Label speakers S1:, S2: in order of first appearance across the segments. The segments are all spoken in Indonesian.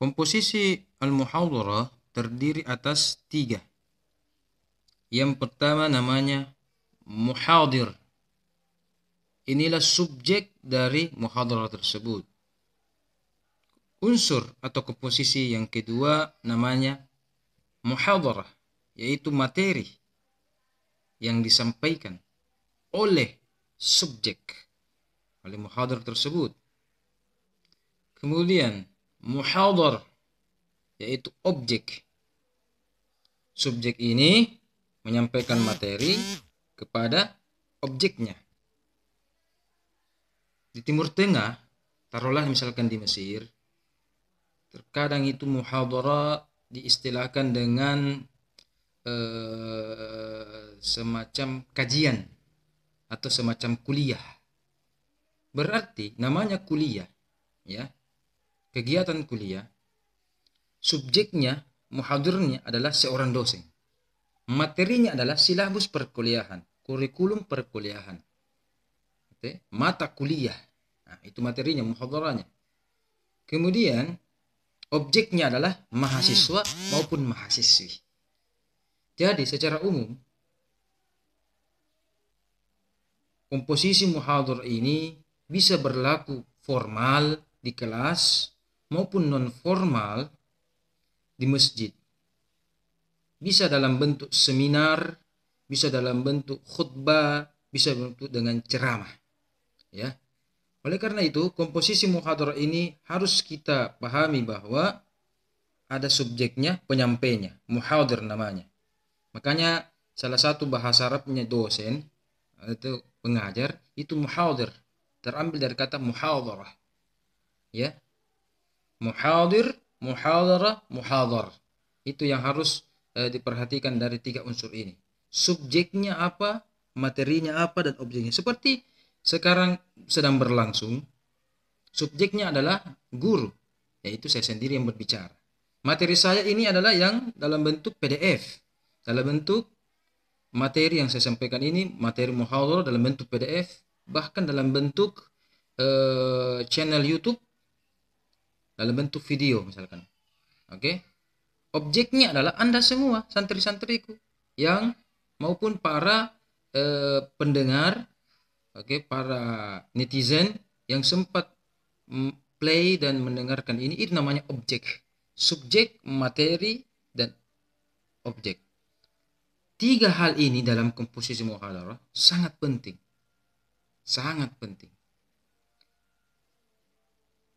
S1: Komposisi al-muhadharah terdiri atas 3. Yang pertama namanya muhadir. Inilah subjek dari muhadharah tersebut. Unsur atau komposisi yang kedua namanya muhadharah, yaitu materi yang disampaikan oleh subjek, oleh muhadhar tersebut. Kemudian muhadhar, yaitu objek. Subjek ini menyampaikan materi kepada objeknya. Di Timur Tengah, taruhlah misalkan di Mesir, terkadang itu muhadharah diistilahkan dengan semacam kajian atau semacam kuliah. Berarti namanya kuliah, ya. Kegiatan kuliah, subjeknya, muhadirnya adalah seorang dosen. Materinya adalah silabus perkuliahan, kurikulum perkuliahan, mata kuliah. Nah, itu materinya, muhadaranya. Kemudian objeknya adalah mahasiswa maupun mahasiswi. Jadi secara umum komposisi muhadhar ini bisa berlaku formal di kelas maupun non formal di masjid. Bisa dalam bentuk seminar, bisa dalam bentuk khutbah, bisa bentuk dengan ceramah, ya. Oleh karena itu, komposisi muhadharah ini harus kita pahami bahwa ada subjeknya, penyampainya, muhadhir namanya. Makanya salah satu bahasa Arabnya dosen atau pengajar itu muhadhir, terambil dari kata muhadharah, ya. Muhadir, muhadharah, muhadhar. Itu yang harus diperhatikan dari 3 unsur ini. Subjeknya apa, materinya apa, dan objeknya. Seperti sekarang sedang berlangsung, subjeknya adalah guru, yaitu saya sendiri yang berbicara. Materi saya ini adalah yang dalam bentuk PDF, dalam bentuk materi yang saya sampaikan ini, materi muhadharah dalam bentuk PDF, bahkan dalam bentuk channel YouTube, dalam bentuk video misalkan. Oke. Objeknya adalah Anda semua, santri-santriku, yang maupun para pendengar, para netizen yang sempat play dan mendengarkan ini. Itu namanya objek. Subjek, materi, dan objek. 3 hal ini dalam komposisi muhadharah sangat penting. Sangat penting.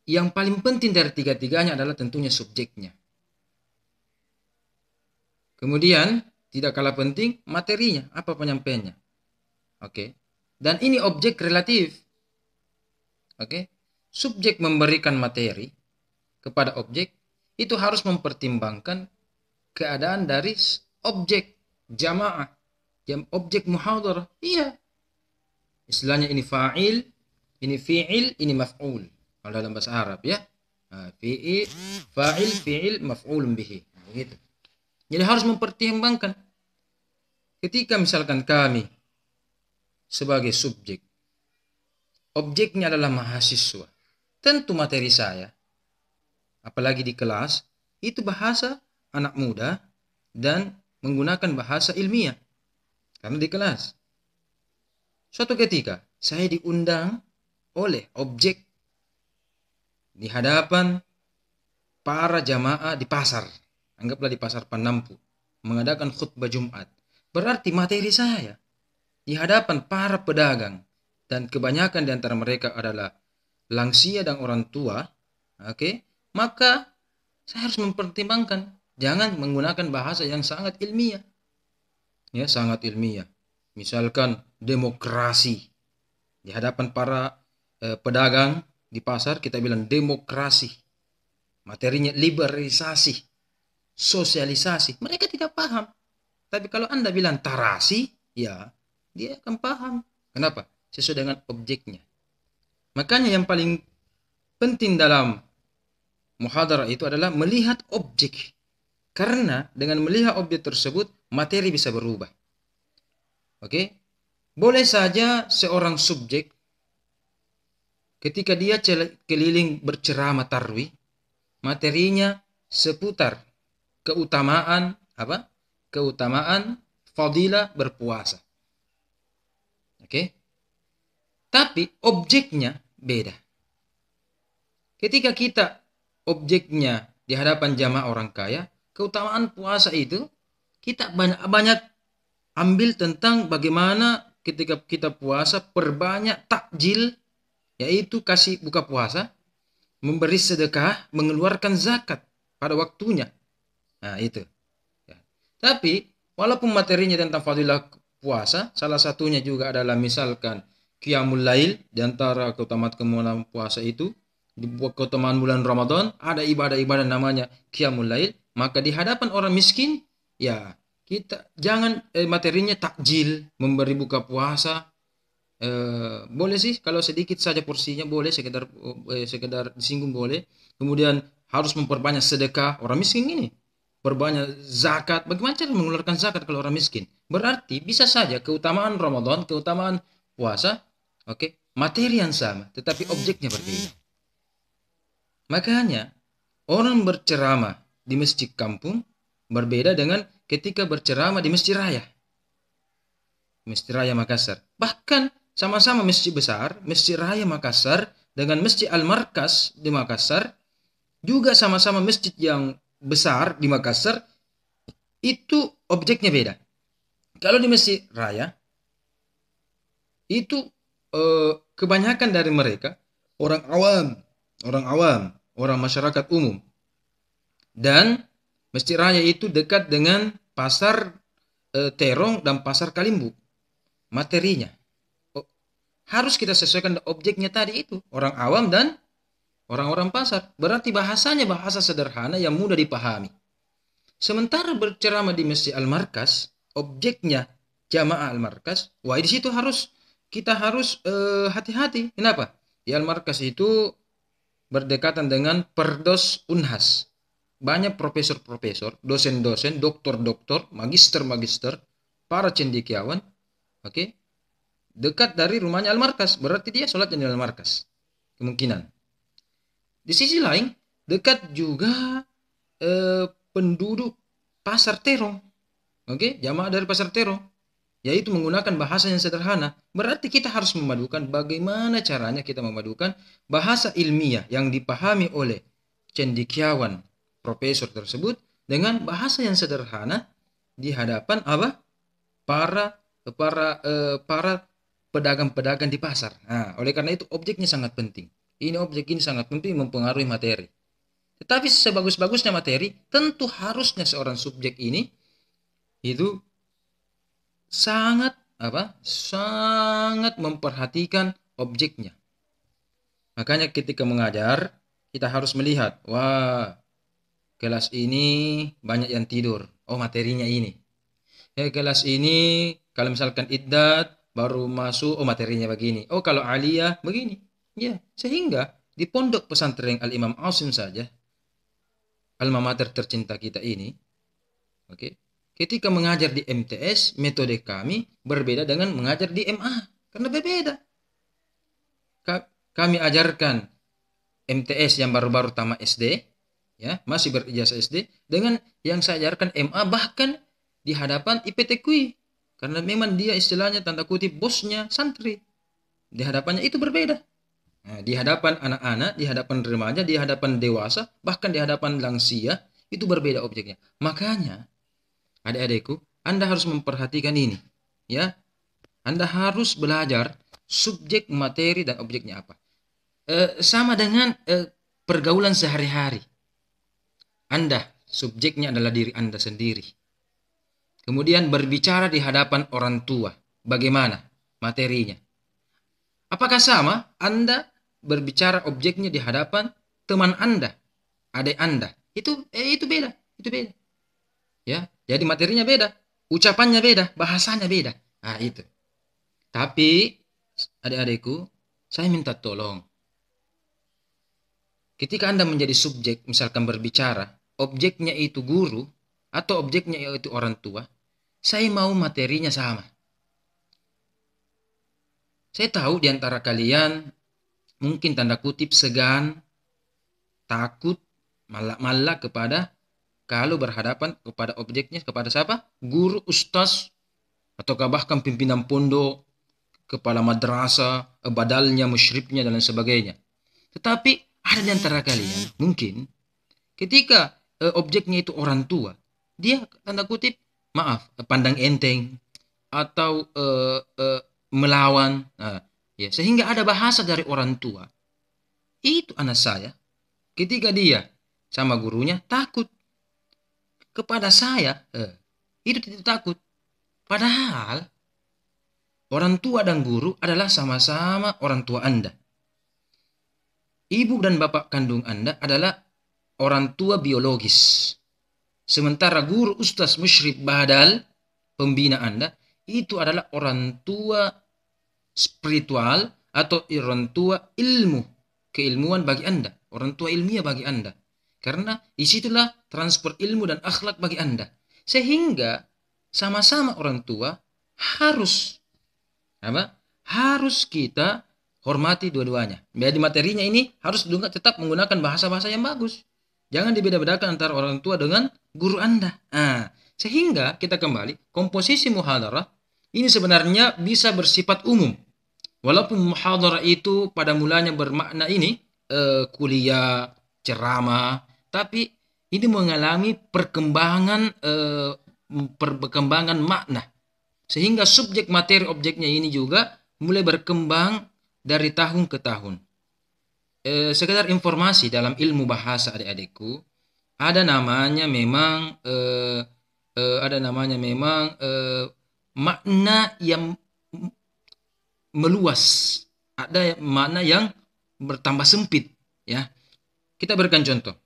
S1: Yang paling penting dari 3-tiganya adalah tentunya subjeknya. Kemudian tidak kalah penting materinya, apa penyampaiannya. Oke. Dan ini objek relatif. Oke. Subjek memberikan materi kepada objek itu harus mempertimbangkan keadaan dari objek jamaah, objek muhadharah. Iya. Istilahnya ini fa'il, ini fi'il, ini maf'ul. Kalau dalam bahasa Arab, ya. Fi'il, fa'il, fi'il, maf'ulun bihi. Begitu. Jadi harus mempertimbangkan. Ketika misalkan kami sebagai subjek, objeknya adalah mahasiswa, tentu materi saya, apalagi di kelas, itu bahasa anak muda dan menggunakan bahasa ilmiah. Karena di kelas. Suatu ketika, saya diundang oleh objek di hadapan para jamaah di pasar. Anggaplah di pasar Panampu, mengadakan khutbah Jumat. Berarti materi saya di hadapan para pedagang, dan kebanyakan di antara mereka adalah lansia dan orang tua, maka saya harus mempertimbangkan, jangan menggunakan bahasa yang sangat ilmiah. Ya, sangat ilmiah. Misalkan demokrasi. Di hadapan para pedagang di pasar kita bilang demokrasi. Materinya liberalisasi, sosialisasi. Mereka tidak paham. Tapi kalau Anda bilang tarasi, ya dia akan paham. Kenapa? Sesuai dengan objeknya. Makanya yang paling penting dalam muhadharah itu adalah melihat objek. Karena dengan melihat objek tersebut, materi bisa berubah. Oke? Boleh saja seorang subjek ketika dia keliling berceramah tarwih, materinya seputar keutamaan apa? Keutamaan fadilah berpuasa. Oke? Tapi objeknya beda. Ketika kita objeknya di hadapan jamaah orang kaya, keutamaan puasa itu kita banyak ambil tentang bagaimana ketika kita puasa perbanyak takjil, yaitu kasih buka puasa, memberi sedekah, mengeluarkan zakat pada waktunya. Nah, itu. Ya. Tapi walaupun materinya tentang fadilah puasa, salah satunya juga adalah misalkan qiyamul lail, di antara keutamaan puasa itu di keutamaan bulan Ramadan ada ibadah-ibadah namanya qiyamul lail, maka di hadapan orang miskin ya kita jangan materinya takjil, memberi buka puasa. Boleh sih kalau sedikit saja porsinya, boleh sekedar disinggung boleh. Kemudian harus memperbanyak sedekah orang miskin ini, perbanyak zakat. Bagaimana cara mengeluarkan zakat kalau orang miskin? Berarti bisa saja keutamaan Ramadan, keutamaan puasa, oke, materi yang sama, tetapi objeknya berbeda. Makanya orang berceramah di masjid kampung berbeda dengan ketika berceramah di masjid raya. Masjid Raya Makassar. Bahkan sama-sama masjid besar, Masjid Raya Makassar dengan Masjid Al-Markas di Makassar, juga sama-sama masjid yang besar di Makassar, itu objeknya beda. Kalau di Masjid Raya, itu kebanyakan dari mereka orang awam, orang masyarakat umum. Dan Masjid Raya itu dekat dengan pasar Terong dan pasar Kalimbu. Materinya harus kita sesuaikan objeknya tadi itu, orang awam dan orang-orang pasar. Berarti bahasanya bahasa sederhana yang mudah dipahami. Sementara berceramah di Masjid Al-Markas, objeknya jamaah Al-Markas, wah di situ kita harus hati-hati. Kenapa? Di Al-Markas itu berdekatan dengan Perdos Unhas. Banyak profesor-profesor, dosen-dosen, doktor-doktor, magister-magister, para cendekiawan, oke, dekat dari rumahnya Al-Markas. Berarti dia sholatnya di Al-Markas. Kemungkinan. Di sisi lain, dekat juga penduduk pasar Terong. Oke, jamaah dari pasar Terong. Yaitu menggunakan bahasa yang sederhana. Berarti kita harus memadukan bagaimana caranya kita memadukan bahasa ilmiah yang dipahami oleh cendekiawan profesor tersebut dengan bahasa yang sederhana di hadapan apa? Para pedagang-pedagang di pasar. Nah, oleh karena itu objeknya sangat penting. Objek ini sangat penting mempengaruhi materi. Tetapi sebagus-bagusnya materi, tentu harusnya seorang subjek ini itu sangat memperhatikan objeknya. Makanya ketika mengajar, kita harus melihat, wah, kelas ini banyak yang tidur. Oh, materinya ini. Kelas ini kalau misalkan iddat baru masuk, oh materinya begini. Oh, kalau aliyah begini. Ya, sehingga di pondok pesantren Al-Imam Asim saja, alma mater tercinta kita ini, oke, ketika mengajar di MTS, metode kami berbeda dengan mengajar di MA. Karena berbeda. Kami ajarkan MTS yang baru-baru tamat SD, ya, masih berijazah SD, dengan yang saya ajarkan MA bahkan di hadapan IPTQI. Karena memang dia istilahnya tanda kutip bosnya santri. Di hadapannya itu berbeda. Nah, di hadapan anak-anak, di hadapan remaja, di hadapan dewasa, bahkan di hadapan lansia, itu berbeda objeknya. Makanya, adik-adikku, Anda harus memperhatikan ini. Ya, Anda harus belajar subjek, materi, dan objeknya apa. Sama dengan pergaulan sehari-hari. Anda, subjeknya adalah diri Anda sendiri. Kemudian berbicara di hadapan orang tua. Bagaimana materinya? Apakah sama Anda berbicara objeknya di hadapan teman Anda, adik Anda? Itu beda, itu beda. Ya, jadi materinya beda, ucapannya beda, bahasanya beda. Nah, itu. Tapi adik-adikku, saya minta tolong. Ketika Anda menjadi subjek, misalkan berbicara, objeknya itu guru atau objeknya itu orang tua, saya mau materinya sama. Saya tahu di antara kalian mungkin tanda kutip segan, takut, Malah kepada kalau berhadapan kepada objeknya kepada siapa? Guru, ustaz, ataukah bahkan pimpinan pondok, kepala madrasah, badalnya, musyrifnya, dan lain sebagainya. Tetapi ada di antara kalian mungkin ketika objeknya itu orang tua, dia tanda kutip maaf pandang enteng atau melawan, ya, sehingga ada bahasa dari orang tua. Itu anak saya ketika dia sama gurunya takut, kepada saya itu tidak takut. Padahal orang tua dan guru adalah sama-sama orang tua Anda. Ibu dan bapak kandung Anda adalah orang tua biologis. Sementara guru, ustaz, musyrif, badal, pembina Anda, itu adalah orang tua spiritual atau orang tua ilmu, keilmuan bagi Anda, orang tua ilmiah bagi Anda. Karena disitulah transfer ilmu dan akhlak bagi Anda. Sehingga sama-sama orang tua harus kita hormati dua-duanya. Jadi materinya ini harus juga tetap menggunakan bahasa-bahasa yang bagus. Jangan dibeda-bedakan antara orang tua dengan guru Anda. Sehingga kita kembali, komposisi muhadarah ini sebenarnya bisa bersifat umum. Walaupun muhadarah itu pada mulanya bermakna ini kuliah, ceramah, tapi ini mengalami perkembangan makna. Sehingga subjek materi objeknya ini juga mulai berkembang dari tahun ke tahun. Sekedar informasi dalam ilmu bahasa adik-adikku, ada namanya memang makna yang meluas, ada makna yang bertambah sempit, ya. Kita berikan contoh.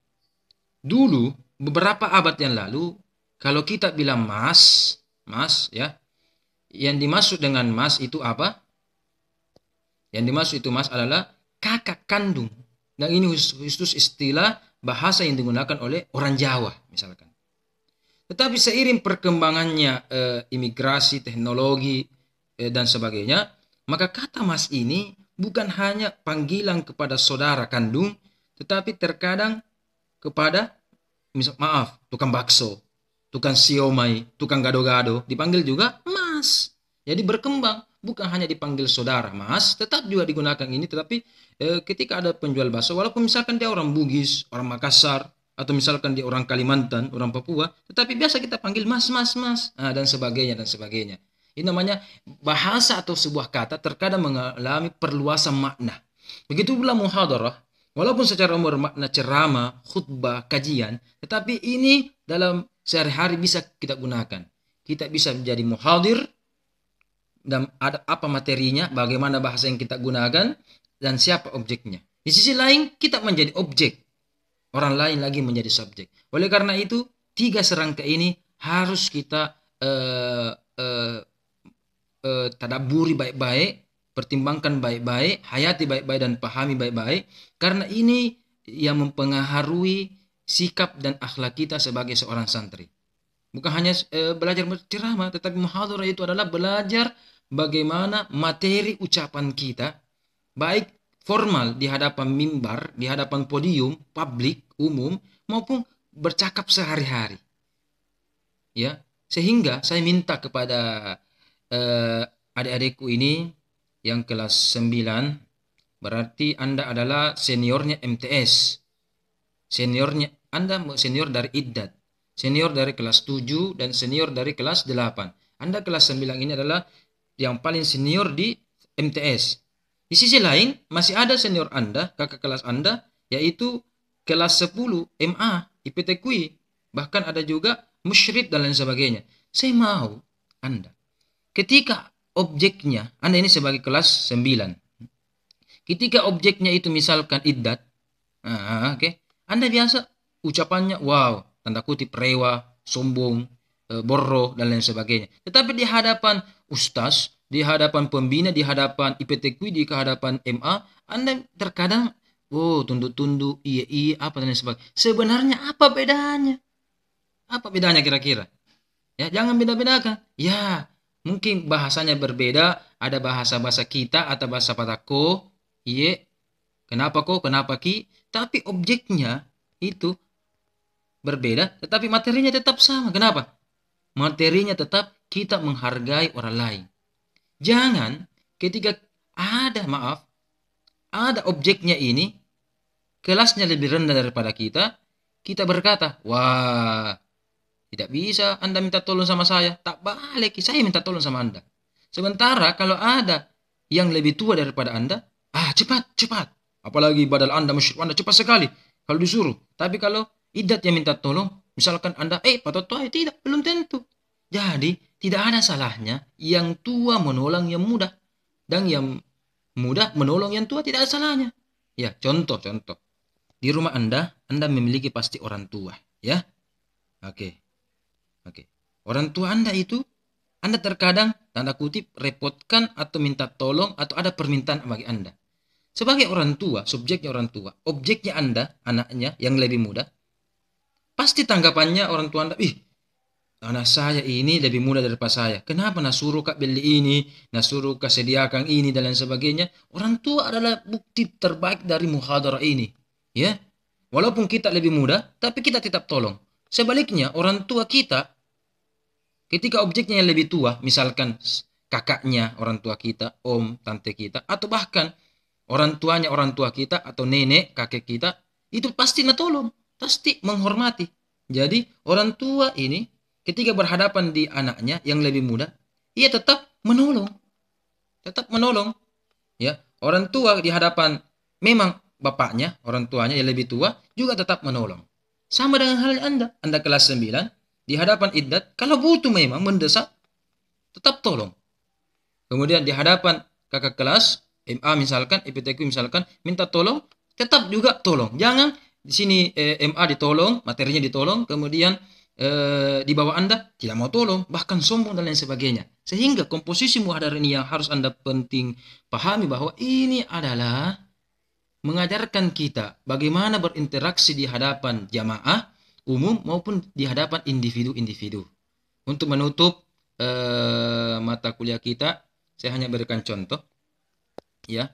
S1: Dulu beberapa abad yang lalu, kalau kita bilang mas, ya, yang dimaksud dengan mas itu apa? Yang dimaksud itu mas adalah kakak kandung. Dan ini khusus istilah bahasa yang digunakan oleh orang Jawa misalkan. Tetapi seiring perkembangannya imigrasi, teknologi dan sebagainya, maka kata mas ini bukan hanya panggilan kepada saudara kandung, tetapi terkadang kepada tukang bakso, tukang siomay, tukang gado-gado dipanggil juga mas. Jadi berkembang, bukan hanya dipanggil saudara mas, tetap juga digunakan ini. Tetapi ketika ada penjual bakso, walaupun misalkan dia orang Bugis, orang Makassar, atau misalkan dia orang Kalimantan, orang Papua, tetapi biasa kita panggil mas, dan sebagainya. Ini namanya bahasa atau sebuah kata terkadang mengalami perluasan makna. Begitu pula muhadarah, walaupun secara umum makna ceramah, khutbah, kajian, tetapi ini dalam sehari-hari bisa kita gunakan. Kita bisa menjadi muhadir, dan ada apa materinya, bagaimana bahasa yang kita gunakan, dan siapa objeknya. Di sisi lain, kita menjadi objek. Orang lain lagi menjadi subjek. Oleh karena itu, 3 serangka ini harus kita tadaburi baik-baik, pertimbangkan baik-baik, hayati baik-baik, dan pahami baik-baik. Karena ini yang mempengaruhi sikap dan akhlak kita sebagai seorang santri. Bukan hanya belajar berceramah, tetapi muhadarah itu adalah belajar bagaimana materi ucapan kita, baik formal di hadapan mimbar, di hadapan podium, publik, umum, maupun bercakap sehari-hari. Ya, sehingga saya minta kepada adik-adikku ini yang kelas 9, berarti Anda adalah seniornya MTS. Seniornya Anda senior dari iddat, senior dari kelas 7 dan senior dari kelas 8. Anda kelas 9 ini adalah yang paling senior di MTS. Di sisi lain masih ada senior Anda, kakak kelas Anda, yaitu kelas 10 MA, IPTQI, bahkan ada juga musyrif dan lain sebagainya. Saya mau Anda, ketika objeknya, Anda ini sebagai kelas 9, ketika objeknya itu misalkan iddat, Anda biasa ucapannya wow, tanda kutip rewa, sombong, borro, dan lain sebagainya. Tetapi di hadapan ustaz, di hadapan pembina, di hadapan IPTQI, di hadapan MA, Anda terkadang tunduk-tunduk, iya, apa dan lain sebagainya. Sebenarnya apa bedanya? Apa bedanya kira-kira? Ya, jangan beda-bedakan. Ya, mungkin bahasanya berbeda, ada bahasa-bahasa kita atau bahasa patako, iya, kenapa kok, kenapa ki, tapi objeknya itu berbeda, tetapi materinya tetap sama. Kenapa? Materinya tetap kita menghargai orang lain. Jangan ketika ada objeknya ini, kelasnya lebih rendah daripada kita, kita berkata, wah, tidak bisa Anda minta tolong sama saya. Tak balik, saya minta tolong sama Anda. Sementara kalau ada yang lebih tua daripada Anda, cepat, cepat. Apalagi badal Anda, musyrik Anda cepat sekali kalau disuruh. Tapi kalau idat yang minta tolong, misalkan Anda, patotoy, tidak, belum tentu. Jadi, tidak ada salahnya yang tua menolong yang muda. Dan yang muda menolong yang tua, tidak ada salahnya. Ya, contoh. Di rumah Anda memiliki pasti orang tua. Ya, oke. Orang tua Anda itu, Anda terkadang, tanda kutip, repotkan atau minta tolong atau ada permintaan bagi Anda. Sebagai orang tua, subjeknya orang tua, objeknya Anda, anaknya yang lebih muda, pasti tanggapannya orang tua Anda, anak saya ini lebih muda daripada saya. Kenapa nasuruh kak beli ini, nasuruh kak sediakan ini dan lain sebagainya. Orang tua adalah bukti terbaik dari muhadarah ini. Ya, walaupun kita lebih muda, tapi kita tetap tolong. Sebaliknya, orang tua kita, ketika objeknya yang lebih tua, misalkan kakaknya orang tua kita, om, tante kita, atau bahkan orang tuanya orang tua kita, atau nenek, kakek kita, itu pasti tolong, pasti menghormati. Jadi, orang tua ini, ketika berhadapan di anaknya yang lebih muda, ia tetap menolong. Ya, orang tua di hadapan memang bapaknya, orang tuanya yang lebih tua juga tetap menolong. Sama dengan hal Anda kelas 9 di hadapan iddat, kalau butuh memang mendesak tetap tolong. Kemudian di hadapan kakak kelas MA misalkan, IPTQ misalkan minta tolong, tetap juga tolong. Jangan di sini MA ditolong, materinya ditolong, kemudian di bawah Anda tidak mau tolong, bahkan sombong dan lain sebagainya. Sehingga komposisi muhadarah ini yang harus Anda penting pahami bahwa ini adalah mengajarkan kita bagaimana berinteraksi di hadapan jamaah umum maupun di hadapan individu-individu. Untuk menutup mata kuliah kita, saya hanya berikan contoh. Ya,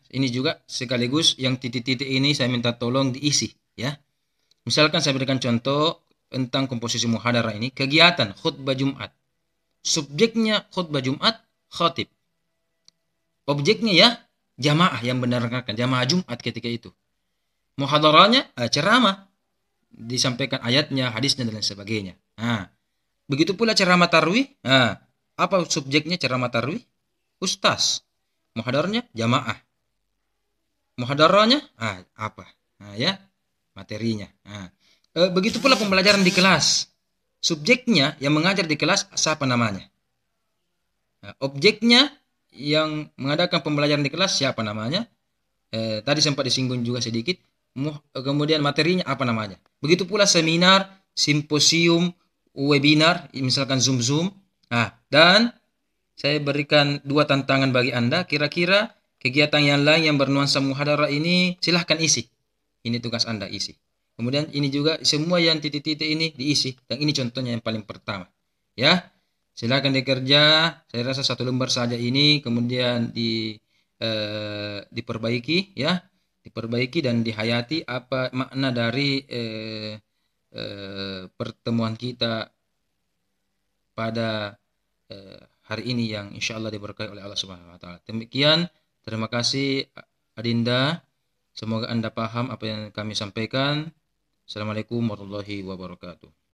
S1: ini juga sekaligus yang titik-titik ini saya minta tolong diisi. Ya, misalkan saya berikan contoh tentang komposisi muhadarah ini, kegiatan khutbah Jumat. Subjeknya khutbah Jumat, khatib. Objeknya ya jamaah yang mendengarkan, jamaah Jumat ketika itu. Muhadarahnya ceramah, disampaikan ayatnya, hadisnya dan lain sebagainya. Begitu pula ceramah tarwih. Apa subjeknya ceramah tarwih? Ustaz. Muhadarahnya jamaah. Muhadarahnya apa? Ya, materinya. Begitu pula pembelajaran di kelas. Subjeknya yang mengajar di kelas siapa namanya? Objeknya yang mengadakan pembelajaran di kelas siapa namanya? Tadi sempat disinggung juga sedikit. Kemudian materinya apa namanya? Begitu pula seminar, simposium, webinar, misalkan Zoom. Dan saya berikan 2 tantangan bagi Anda. Kira-kira kegiatan yang lain yang bernuansa muhadarah ini silahkan isi. Ini tugas Anda isi. Kemudian ini juga semua yang titik-titik ini diisi. Dan ini contohnya yang paling pertama. Ya, silakan dikerja. Saya rasa 1 lembar saja ini. Kemudian diperbaiki, ya, diperbaiki dan dihayati apa makna dari pertemuan kita pada hari ini yang insya Allah diberkahi oleh Allah Subhanahu Wa Taala. Demikian, terima kasih Adinda. Semoga Anda paham apa yang kami sampaikan. Assalamualaikum warahmatullahi wabarakatuh.